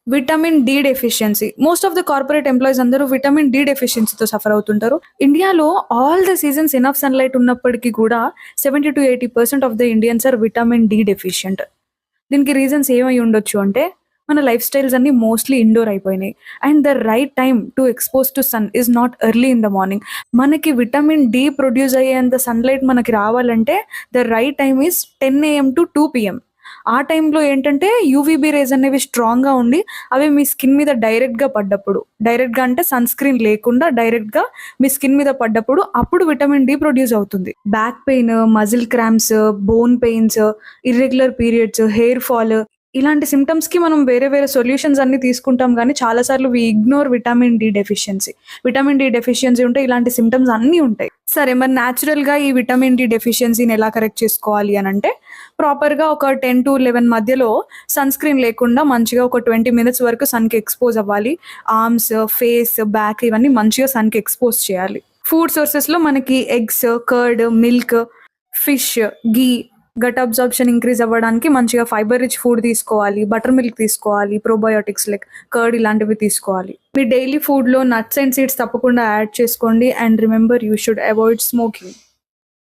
Vitamin D deficiency. Most of the corporate employees అందరూ vitamin D డెఫిషియన్సీతో suffer అవుతుంటారు. ఇండియాలో all the seasons enough sunlight ఉన్నప్పటికీ కూడా 70-80% of the Indians are vitamin D deficient. దీనికి reasons ఏమై ఉండొచ్చు అంటే, మన లైఫ్ స్టైల్స్ అన్నీ మోస్ట్‌లీ ఇండోర్ అయిపోయినాయి. And the right time to expose to sun is not early in the morning. మనకి విటమిన్ డి ప్రొడ్యూస్ అయ్యేంత సన్‌లైట్ మనకి రావాలంటే the right time is 10 AM to 2 PM. ఆ టైంలో ఏంటంటే యూవీబీ రేస్ అనేవి స్ట్రాంగ్‌గా ఉండి, అవి మీ స్కిన్ మీద డైరెక్ట్‌గా పడ్డప్పుడు, డైరెక్ట్‌గా అంటే సన్ స్క్రీన్ లేకుండా డైరెక్ట్‌గా మీ స్కిన్ మీద పడ్డప్పుడు, అప్పుడు విటమిన్ డి ప్రొడ్యూస్ అవుతుంది. Back pain, muscle cramps, bone pains, irregular periods, hair fall ఇలాంటి సింప్టమ్స్‌కి మనం వేరే వేరే సొల్యూషన్స్ అన్నీ తీసుకుంటాం గానీ, చాలా సార్లు we ignore vitamin D deficiency. Vitamin D deficiency ఉంటే ఇలాంటి సింప్టమ్స్ అన్నీ ఉంటాయి. సరే మరి న్యాచురల్‌గా ఈ విటమిన్ డి డెఫిషియన్సీని ఎలా కరెక్ట్ చేసుకోవాలి అనంటే, ప్రాపర్‌గా ఒక 10-11 మధ్యలో సన్ స్క్రీన్ లేకుండా మంచిగా ఒక 20 మినిట్స్ వరకు సన్‌కి ఎక్స్‌పోజ్ అవ్వాలి. ఆర్మ్స్, ఫేస్, బ్యాక్ ఇవన్నీ మంచిగా సన్‌కి ఎక్స్‌పోజ్ చేయాలి. ఫుడ్ సోర్సెస్‌లో మనకి ఎగ్స్, కర్డ్, మిల్క్, ఫిష్, ఘీ, గట్ అబ్జార్ప్షన్ ఇంక్రీజ్ అవ్వడానికి మంచిగా ఫైబర్ రిచ్ ఫుడ్ తీసుకోవాలి. బటర్ మిల్క్ తీసుకోవాలి. ప్రోబయోటిక్స్ లైక్ కర్డ్ ఇలాంటివి తీసుకోవాలి. మీ డైలీ ఫుడ్‌లో నట్స్ అండ్ సీడ్స్ తప్పకుండా యాడ్ చేసుకోండి. And remember you should avoid smoking.